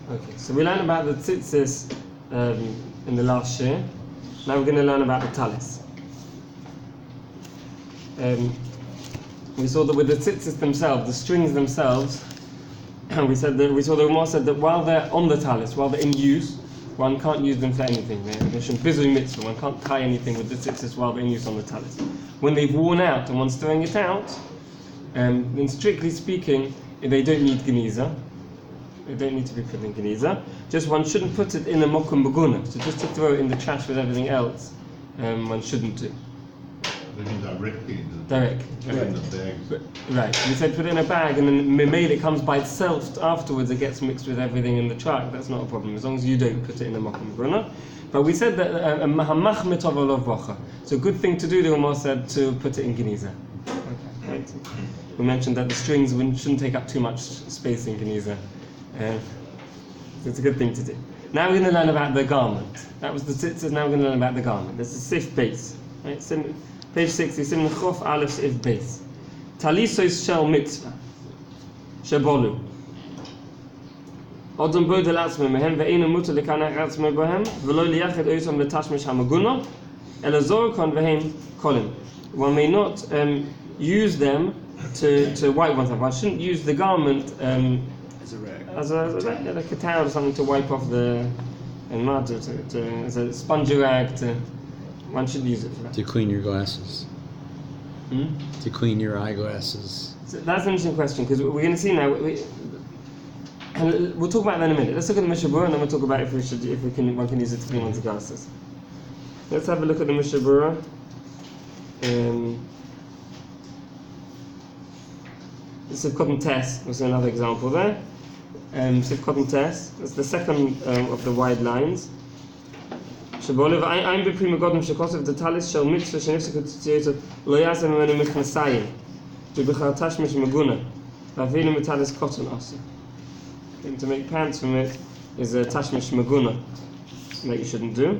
Okay, so we learned about the tzitzis in the last year. Now we're going to learn about the talis. We saw that with the tzitzis themselves, the strings themselves, we saw the Ramah said that while they're on the talis, while they're in use, one can't use them for anything. They're shempizu mitzvah. One can't tie anything with the tzitzis while they're in use on the talis. When they've worn out and one's throwing it out, then strictly speaking, they don't need geniza. They don't need to be put in geniza. Just one shouldn't put it in a mokum beguna. So just to throw it in the trash with everything else, one shouldn't do. They mean directly in the bags. Right. We said put it in a bag, and then maybe it comes by itself afterwards. It gets mixed with everything in the truck. That's not a problem as long as you don't put it in a mokum beguna. But we said that it's a good thing to do. The Ramah said to put it in geniza. Okay. Right. We mentioned that the strings shouldn't take up too much space in geniza. So it's a good thing to do. Now we're going to learn about the garment. That was the tzitzis. Now we're going to learn about the garment. This is sif base. Right? Page 60. Sim chof aleph sif base. Talisos shel mitzvah. Shebolu. Odom bodel atzmei mehem ve'einu muter lekanach atzmei bohem v'lo liyached oisam letashmish hamaguna elazorkon vehem kolim. One may not use them to wipe oneself. One shouldn't use the garment as a rag. As like a towel or something to wipe off the mud, as a spongy rag. One should use it for that. To clean your glasses. To clean your eyeglasses. So that's an interesting question because we're going to see now. We'll talk about that in a minute. Let's look at the Mishabura and then we'll talk about one can use it to clean one's glasses. Let's have a look at the Mishabura. Sif cotton test was another example there. Sif cotton test. That's the second of the wide lines. Sheboliv I'm be prima godem shekosev the talis shel mitzvah shenifsek tzitziot lo yasem menu mechnasayim to bechar tashmish maguna v'avinu metalis cotton also. To make pants from it is a tashmish maguna that you shouldn't do.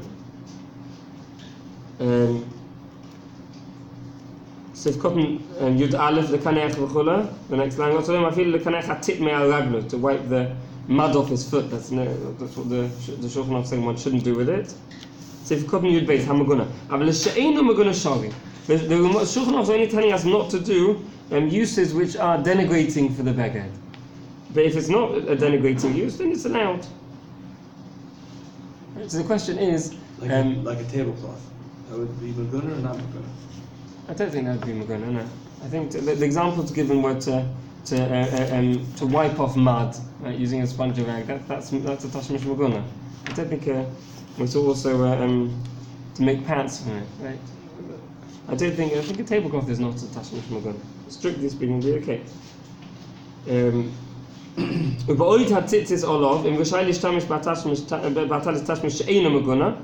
Sif cotton yud aleph lekanech v'chula. The next line also mafil lekanech hatit me'al raglo to wipe the mud off his foot. That's what the Shulchan Aruch saying one shouldn't do with it. Sif cotton yud beis hamaguna. Aval she'einu maguna shari. The Shulchan Aruch is only telling us not to do uses which are denigrating for the beged. But if it's not a denigrating use, then it's allowed. So the question is, like a tablecloth. That would be maguna or not maguna? I don't think that would be maguna. No, I think the examples given were to wipe off mud using a spongy rag. That's a tashmish maguna. I don't think it's also to make pants from it, right? I think a tablecloth is not a tashmish maguna. Strictly speaking, be okay. Ubaoid hatzitzis olav im geshaylish tashmish batalis tashmish she'einu maguna.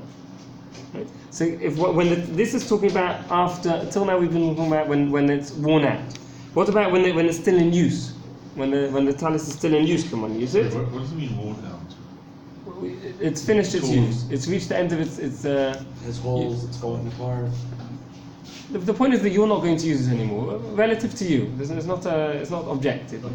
Right. So this is talking about after. Till now we've been talking about when it's worn out. What about when it's still in use? When the talis is still in use, can one use it? What does it mean worn out? It's finished its use. It's reached the end of its. It has holes. It's falling apart. The point is that you're not going to use it anymore, relative to you. It's not objective.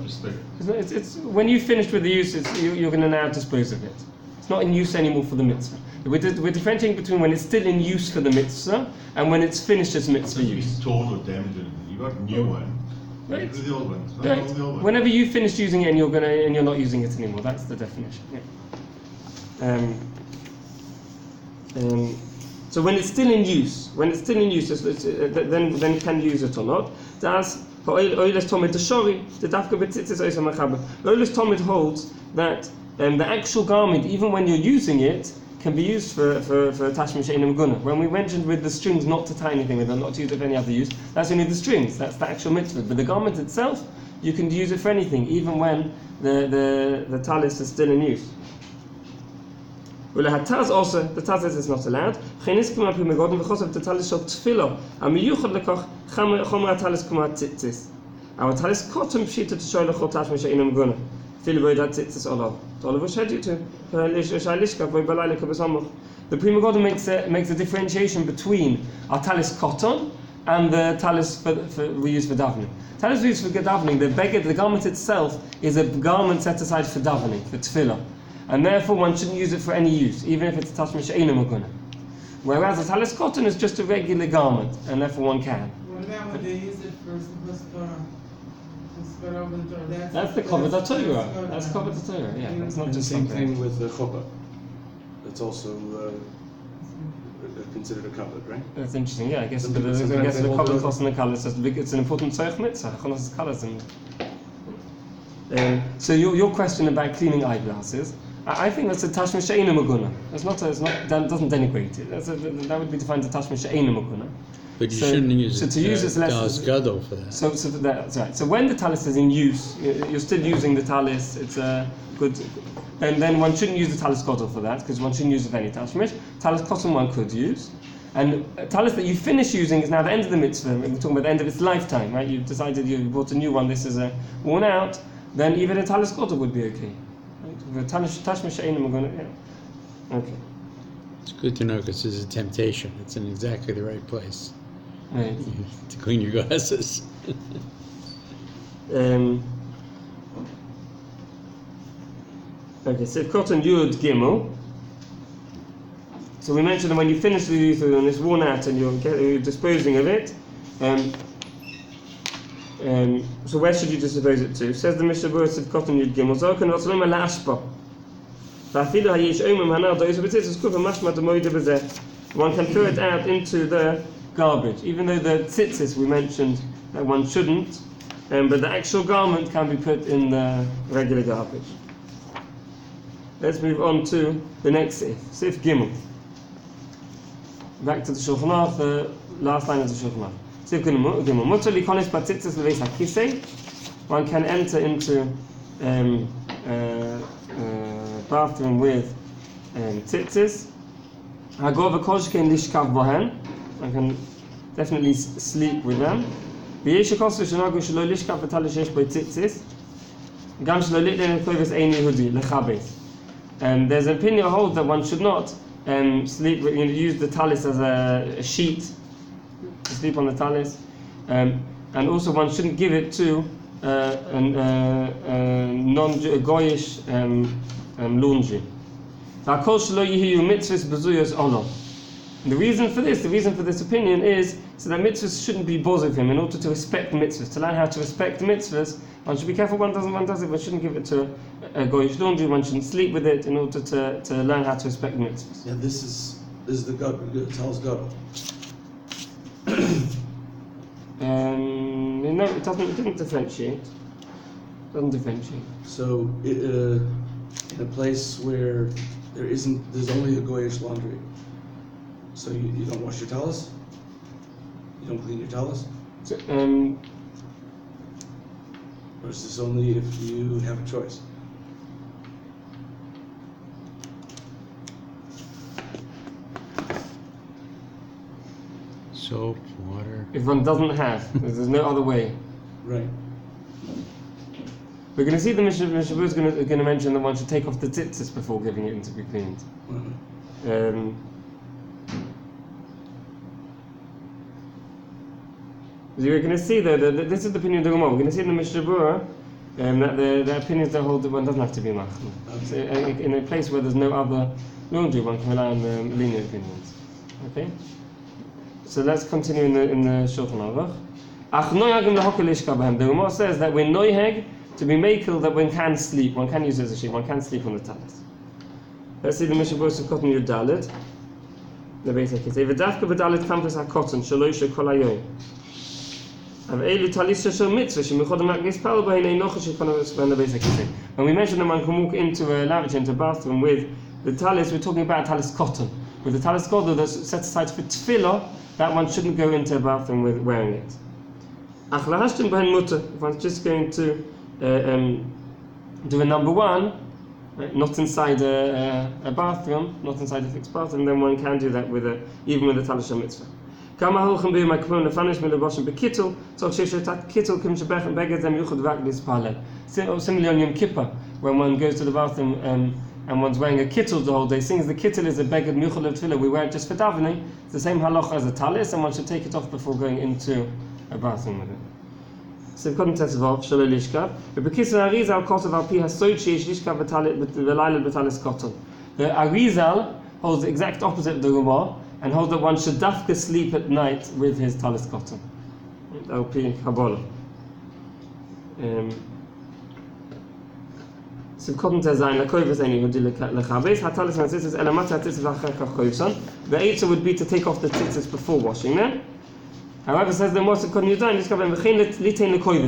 It's when you've finished with the use, you're going to now dispose of it. It's not in use anymore for the mitzvah. We're differentiating between when it's still in use for the mitzvah and when it's finished its mitzvah use. It's torn or damaged. You got a new one. Right. The old one. Right. The old one. Whenever you finished using it and you're not using it anymore, that's the definition. Yeah. So when it's still in use, then you can use it or not. Das Oiles Tomid Shori, the Dafka B'tzitzis Oisam Mechaber. Oiles Tomid holds that the actual garment, even when you're using it, can be used for tashmish she'einu maguna. When we mentioned with the strings not to tie anything with them, not to use it for any other use, that's only the strings. That's the actual mitzvah. But the garment itself, you can use it for anything, even when the talis is still in use. Taz also, the taz is not allowed. Our talis cotton pshita to show lechol tashmish she'einu maguna. The Prima Goda makes a differentiation between our talis cotton and the talis we use for davening. Talis we use for davening, the garment itself is a garment set aside for davening, for tefillah. and therefore one shouldn't use it for any use, even if it's a tashmish she'eino maguna. Whereas a talis cotton is just a regular garment, and therefore one can. What about when they use it for Torah? That's the torah. That's torah. Yeah, that's not And just same something. thing with the chuppah. That's also considered a covet, right? That's interesting. Yeah, I guess. Some But people I sometimes guess they the hold cover those- cost and the colours. It's an important tzorech mitzvah. Chonos colours and. So your question about cleaning eyeglasses, I think that's a tashmish she'eino maguna. That doesn't denigrate it. That would be defined as a tashmish she'eino maguna. But you shouldn't use it to use this less das gadol for that. So that's right. So when the talis is in use, you're still using the talis. It's a good, and then one shouldn't use the talis gadol for that because one shouldn't use it for any tashmish. Talis cotton one could use, and a talis that you finish using is now the end of the mitzvah. We're talking about the end of its lifetime, right? You've decided you bought a new one. This is worn out. Then even a talis gadol would be okay. Right? The tashmish she'eino maguna. Yeah. Okay. It's good to know because there's a temptation. It's in exactly the right place Right. to clean your glasses. Okay, so cotton yud gimel. So we mentioned that when you finish the use and it's worn out and you're disposing of it, so where should you dispose it to? Says the Mishnah Berurah said cotton yud gimel. Zokan vatzalom ala ashpa. Va'afilu hayesh omim hanal dois b'tzitzis kufa mashma demoide b'zeh. One can throw it out into the garbage, even though the tzitzis we mentioned that one shouldn't, but the actual garment can be put in the regular garbage. Let's move on to the next sif gimel. Back to the Shulchan Aruch, the last line of the Shulchan Aruch. Sif gimel. Mutar likonis b'tzitzis leveis hakisei. One can enter into bathroom with tzitzis. Hagov v'koshkein lishkav bohen. One can definitely sleep with them. V'yesh kosu shenagu shelo lishkav v'talis shesh bo tzitzis. Gam shelo litlen kovis ein Yehudi lechabes. There's an opinion hold that one should not sleep with, use the talis as a sheet to sleep on the talis, and also one shouldn't give it to a non-goyish laundry. The reason for this opinion is so that mitzvahs shouldn't be bothered him in order to respect mitzvahs. To learn how to respect mitzvahs, one should be careful one does it, one shouldn't give it to a goyish laundry, one shouldn't sleep with it in order to learn how to respect mitzvahs. Yeah, this is the gut. Tells gadol. No, it didn't differentiate. So, in a place where there's only a goyish laundry, so you don't wash your talis? You don't clean your talis? So, Or is this only if you have a choice? Soap, water. if one doesn't have, there's no other way. Right. We're going to see the Mishnah Berurah is going to mention that one should take off the tzitzis before giving it in to be cleaned. Mhm. So you're going to see that this is the opinion of the Gemara. We're going to see in the Mishnah Berurah that the opinions that hold that one doesn't have to be machmir. So, in a place where there's no other laundry, one can rely on the lenient opinions. Okay. So let's continue in the Shulchan Aruch. Ach noyagim lahokol lishka b'hem. The Gemara says that we're noyheg to be makel that one can sleep. One can use it as a sheet. One can sleep on the talis. Let's see the Mishnah Berurah of cotton yud dalet. The basic is v'dafka b'dalet campus ha-cotton shalosh kol hayom. When we mentioned that one can walk into a lavatory, into a bathroom with the talis, we're talking about talis cotton. With the talis cotton that's set aside for tefillah, that one shouldn't go into a bathroom with wearing it. If one's just going to do a number one, right, not inside a bathroom, not inside a fixed bathroom, then one can do that even with a talis mitzvah. Similarly on Yom Kippur, when one goes to the bathroom and one's wearing a kittel the whole day, since the kittel is a beged miyuchad tefillah, we wear it just for davening. It's the same halacha as a talis, and one should take it off before going into a bathroom with it. Sivkot Tesvav Shelo Lishkav. B'Kisar Arizal Kotav Al Pi Hasod Sheish Lishkav V'Layla B'Talis Koton. The Arizal holds the exact opposite of the Ramah and holds that one should dafka sleep at night with his talis koton. Al Pi Kabbalah. Sivkot Tezayin Lakovis Eni Hudi Lechabes Hatalis Matzitzis Elamat Hatzitzis V'Achar Koson. The answer would be to take off the tzitzis before washing them. However, says the Moshe Kon Yudain,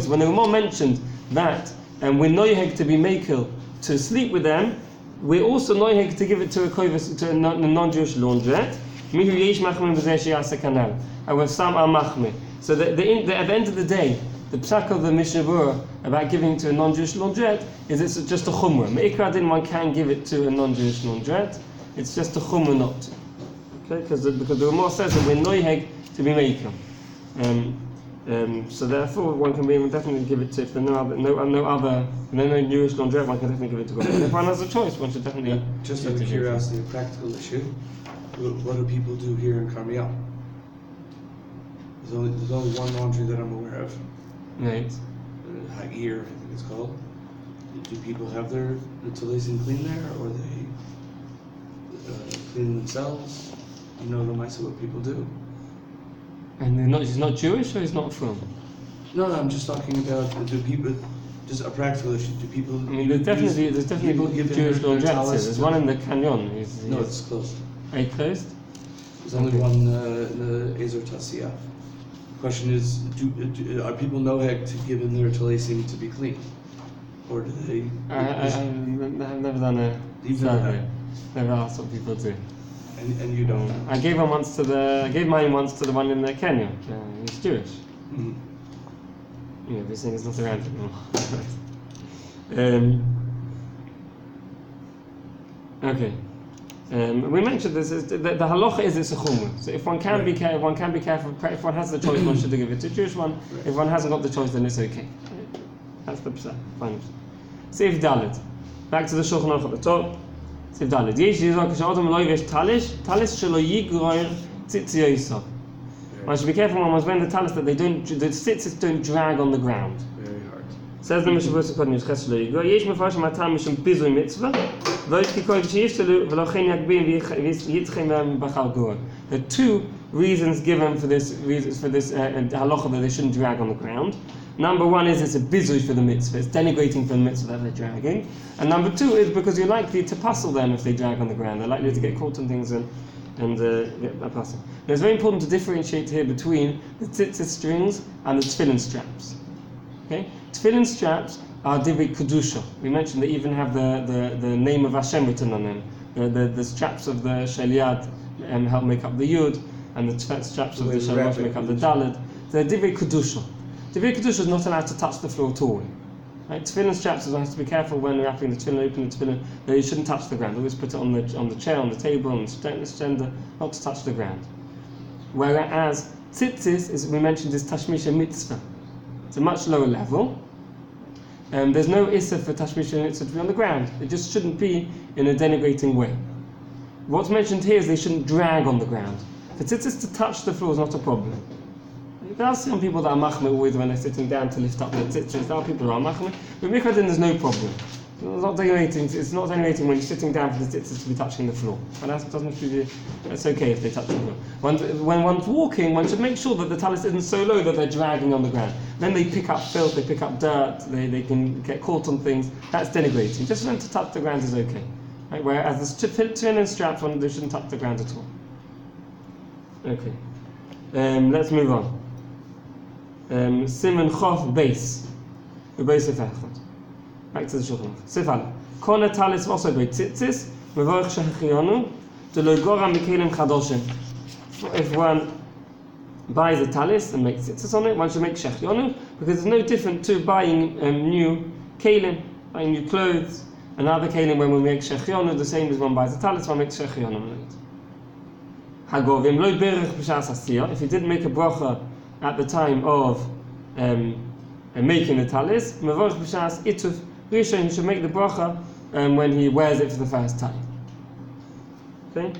when the Ramah mentioned that we're noyheg to be makel to sleep with them, we're also noyheg to give it to a kovis, to a non-Jewish laundrette. Mihu yesh machmir b'zeh sheyasa kanal. However, some are machmir. So at the end of the day, the psak of the Mishnah Berurah about giving to a non-Jewish laundrette is it's just a chumrah. Me'ikra din, one can give it to a non-Jewish laundrette. It's just a chumrah not to. Okay, because the Ramah says that we're noyheg to be makel. So therefore, one can definitely give it to, if there are no Jewish laundrette, one can definitely give it to God. And if one has a choice, one should definitely. Just out of curiosity, a practical issue. What do people do here in KarmiEl? There's only one laundry that I'm aware of. Right. Ha'ir, I think it's called. Do people have their talisim clean there, or they clean themselves? You know the mice of what people do. And he's not Jewish, or he's not from? No, I'm just talking about do people. Just a practical issue. Do people? I mean, there's definitely Jewish laundrettes. There's one in the canyon. No, it's closed. Are you closed? There's only one in the Ezer Tasiyah. The question is, are people noheg to give in their talisim to be clean, or do they? I've never done a survey. Never asked what people do. And you don't. I gave mine once to the one in Kenya. He's Jewish. Mm-hmm. Yeah, this thing is not around anymore. Okay. We mentioned this. The halacha is it's a chumrah. So if one can be careful, if one has the choice, one should give it to a Jewish one. Right. If one hasn't got the choice, then it's okay. That's the psak. Fine. Sif Dalet. Back to the Shulchan Aruch at the top. Sif Dalet. Yesh yizok she'adam lo yivesh talis shelo yigroir tzitziyosa. One should be careful when one's wearing the talis that the tzitzis don't drag on the ground. Very hard. Says the Mishnah Berurah Kodesh Ches lo yigroir. Yesh mefarshim atam mishum bizui mitzvah. There are two reasons given for this halacha that they shouldn't drag on the ground. Number one is it's a bizui for the mitzvah, it's denigrating for the mitzvah that they're dragging. And number two is because you're likely to puzzle them if they drag on the ground. They're likely to get caught on things and get puzzled. Now it's very important to differentiate here between the tzitzit strings and the tefillin straps. Okay? Tefillin straps are divrei kedusha. We mentioned they even have the name of Hashem written on them. The straps of the sheliad help make up the yud, and the straps of the shalosh make up the daled. They're divrei kedusha. Divrei kedusha is not allowed to touch the floor at all. Right? Tefillin straps, one has to be careful when wrapping the tefillin, opening the tefillin, that you shouldn't touch the ground. Always put it on the chair, on the table, on the gender, not to touch the ground. Whereas tzitzis, as we mentioned, is tashmisha mitzvah. It's a much lower level. There's no issa for tashmish and to be on the ground. It just shouldn't be in a denigrating way. What's mentioned here is they shouldn't drag on the ground. For tzitzis to touch the floor is not a problem. There are some people that are machmir with when they're sitting down to lift up their tzitzis. There are people who are machmir. But mikradin, there's no problem. It's not denigrating when you're sitting down for the tzitzis to be touching the floor. And that doesn't have to be, it's okay if they touch the floor. When one's walking, one should make sure that the talis isn't so low that they're dragging on the ground. Then they pick up filth, they pick up dirt, they can get caught on things. That's denigrating. Just for them to touch the ground is okay. Right? Whereas the tefillin straps, they shouldn't touch the ground at all. Okay. Let's move on. Siman Chof base. Back to the Shulchan Aruch. Sifal. Kona talis v'osay bei tzitzis, mevorach shechionu, de lo gora mikelim chadoshim. If one buys a talis and makes tzitzis on it, one should make shechionu, because it's no different to buying new kelim, buying new clothes. Another kelim, when we make shechionu, the same as one buys a talis, one makes shechionu on it. Hagovim lo berich b'shas asiyah. If he didn't make a bracha at the time of making the talis, mevorach b'shas ituf rishon, he should make the bracha when he wears it for the first time. Okay.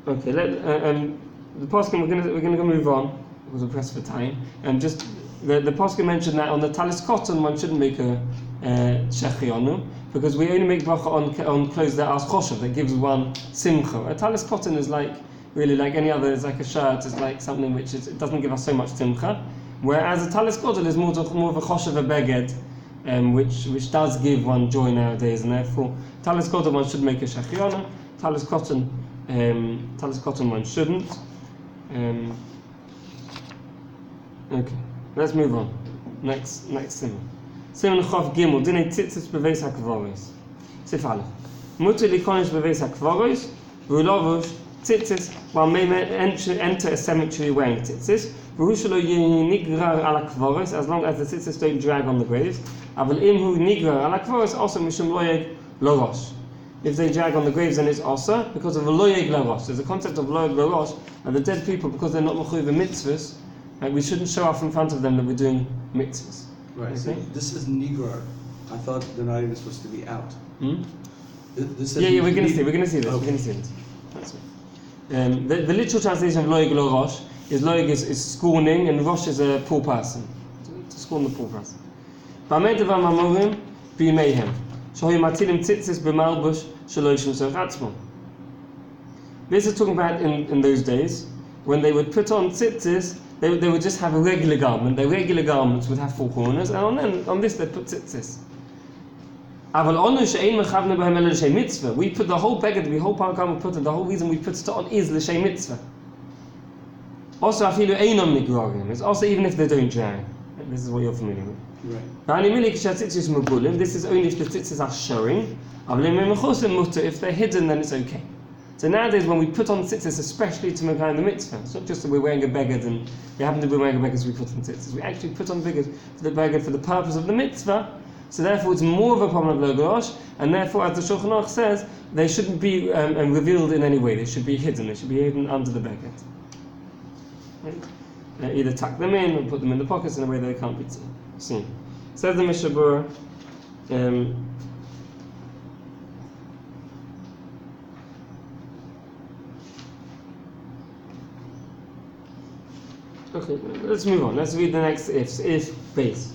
Okay. The poskim we're gonna move on. because we're pressed for time. And just the poskim mentioned that on the talis cotton one shouldn't make a shechionu, because we only make bracha on clothes that are kosher, that gives one simcha. A talis cotton is like really like any other. It's like a shirt. It's like something which it doesn't give us so much simcha. Whereas a talis cotton is more of a kosher beged, which does give one joy nowadays, and therefore talis cotton one should make a shechionu. Talis cotton one shouldn't. Okay, let's move on. Next simon. Simon Chof Gimel. Dinei tzitzis beveis hakvoros. Sif Aleph. Mutter likonish beveis hakvoros. V'ulovush tzitzis while may enter a cemetery wearing tzitzis. V'hushalo nigrar ala kvoros, as long as the tzitzis don't drag on the graves. Aval imhu nigrar ala kvoros also mishum loyeg lorosh. If they drag on the graves, then it's also because of a loyeg lorosh. There's a concept of loyeg lorosh, and the dead people, because they're not mechuyev mitzvahs, we shouldn't show off in front of them that we're doing mitzvahs. Right. Okay? So this is nigrar. I thought they're not even supposed to be out. This Yeah, we're going to see this. Okay. We're going to see this. That's right. The literal translation of loyeg lorosh is scorning, and rosh is a poor person. To scorn the poor person. B'amei devar mamorim b'yimeihem. Shoyu matilim tzitzis b'malbush shelo yishum soch atzmo. This is talking about in those days when they would put on tzitzis. They would just have a regular garment. Their regular garments would have four corners, and on this they put tzitzis. We put the whole beged, the whole garment put it. The whole reason we put it on is l'shem mitzvah. Also, afilu einom nigrorim. It's also even if they don't drag. This is what you're familiar with. Right. This is only if the tzitzis are showing. If they're hidden, then it's okay. So nowadays, when we put on tzitzis, especially to make the mitzvah, it's not just that we're wearing a beged and we happen to be wearing a beged, so we put on tzitzis. We actually put on beged for the purpose of the mitzvah. So therefore, it's more of a problem of logorosh, and therefore, as the Shulchan Aruch says, they shouldn't be revealed in any way. They should be hidden. They should be hidden under the beged. Right? Either tuck them in or put them in the pockets in a way that they can't be seen. Says the Mishnah Berurah. Okay, let's move on. Let's read the next ifs. If base.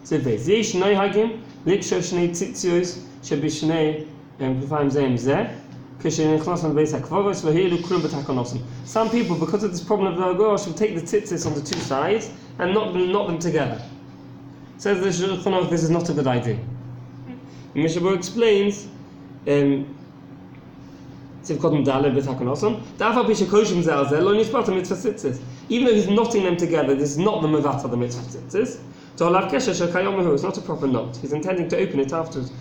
So base. Yesh noi hagim liksho shnei tzitzios shebishnei k'fayim zeim zeh k'shenichnos base hakvoros v'hilu klum b'takonosim. Some people, because of this problem of the logorosh, will take the tzitzis on the two sides and knot them together. Says the Shulchan Aruch, this is not a good idea. Mishnah Berurah explains. Even though he's knotting them together, this is not the mevatel the mitzvah tzitzis. It's not a proper knot. He's intending to open it afterwards.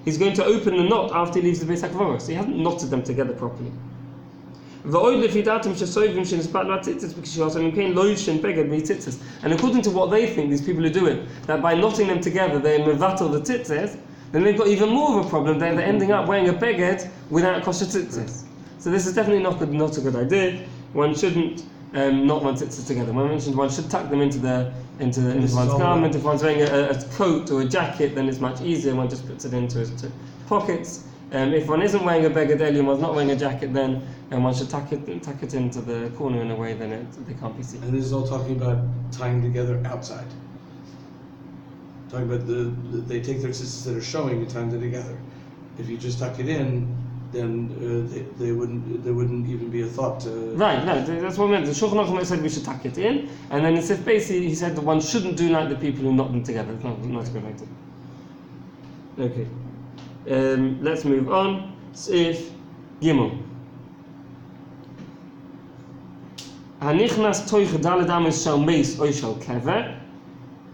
He's going to open the knot after he leaves the Beis HaKvoros. He hasn't knotted them together properly. And according to what they think, these people are doing, that by knotting them together they mevatel the tzitzis, then they've got even more of a problem. They're ending up wearing a beged without kosher tzitzis. So this is definitely not a good idea. One shouldn't knot one tzitzis together. One mentioned one should tuck them into one's garment. If one's wearing a coat or a jacket, then it's much easier. One just puts it into his pockets. If one isn't wearing a beged and one's not wearing a jacket, then one should tuck it into the corner in a way that they can't be seen. And this is all talking about tying together outside. Talking about they take their tzitzis that are showing and tie them together. If you just tuck it in, then there wouldn't even be a thought to. Right, no, that's what I meant. The Shulchan Aruch said we should tuck it in, and then in Sif Beis he said that one shouldn't do like the people who knot them together. It's not a good idea. Okay, let's move on. Sif Gimel. Hanichnas toich daled amos shal meis oy shal kever.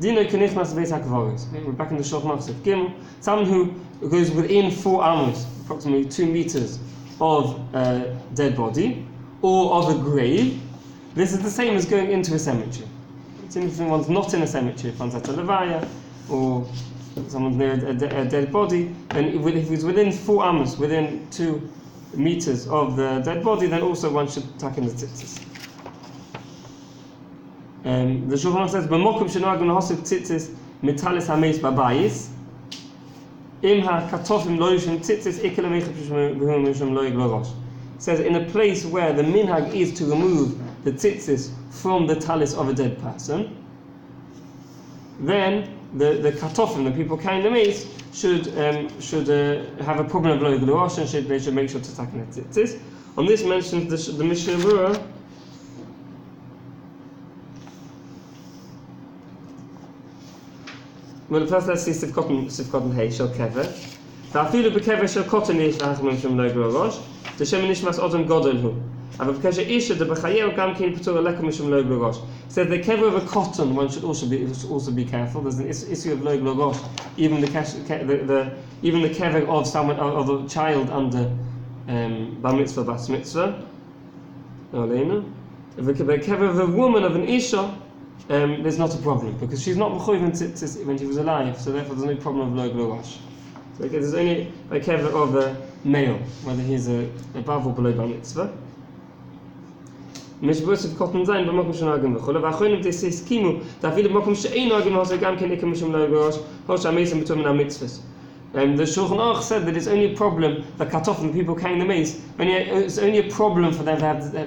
We're back in the Shulchan Aruch Gimel. Someone who goes within 4 amos, approximately 2 meters of a dead body or of a grave. This is the same as going into a cemetery. It's if one's not in a cemetery, if one's at a levaya or someone's near a dead body, and if he's within 4 amos, within 2 meters of the dead body, then also one should tuck in the tzitzis. The Shulchan Aruch says, "B'mokum shenoag l'hosef tzitzis mitalis hameis babayis, im hakatofim lo yishim tzitzis ikel amechim b'hum yishim lo yiglo rosh." says in a place where the minhag is to remove the tzitzis from the talis of a dead person, then the katofim, the people carrying the mace, should have a problem of lo glurosh, and they should make sure to tack in the tzitzis. On this mentions the Mishnah Berurah. Well, first let's see Sivkot Hey Shel Kever. Va'afilu bekever shel koton yesh lahachmim shem lo glurosh. The shemen nishmas odom godol hu. Aber because isha de b'chayel gam kin p'tur alekom mishum lo glurosh. Said the kever of a cotton one should also be careful. There's an issue of lo glurosh. Even the kever of someone of a child under bar mitzvah bas mitzvah. Olena. If the kever of a woman of an isha. There's not a problem because she's not mechuyev tzitzis when she was alive, so therefore there's no problem of lo glurosh. So there's only a kever of a male, whether he's above or below bar mitzvah. Mishbus of cotton zayin b'makom shenagim v'chol. V'achonim tesis kimu ta'afilu b'makom she'ein nagim hosei gam ken ikem mishum lo glurosh hosh ha'mesim b'tum min ha'mitzvahs. The Shulchan Aruch said that it's only a problem, the katof and the people carrying the mace, it's only a problem for them to have their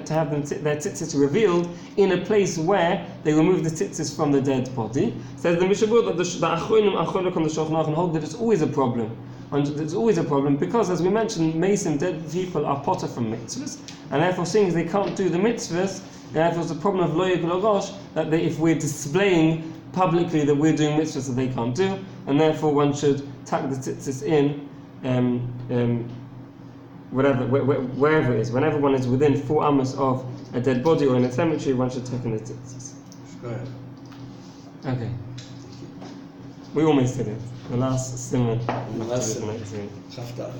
tzitzis revealed in a place where they remove the tzitzis from the dead body. Says the Mishnah Berurah that the Achronim on the Shulchan Aruch and hold that it's always a problem. And it's always a problem because, as we mentioned, mace and dead people are potter from mitzvahs, and therefore seeing as they can't do the mitzvahs, therefore it's a problem of lo glurosh that if we're displaying publicly that we're doing mitzvahs that they can't do, and therefore one should tuck the tzitzis in wherever it is. Whenever one is within 4 amos of a dead body or in a cemetery, one should tuck in the tzitzis. Go ahead. Okay. We almost did it. The last simon. The last simon. Chaftat.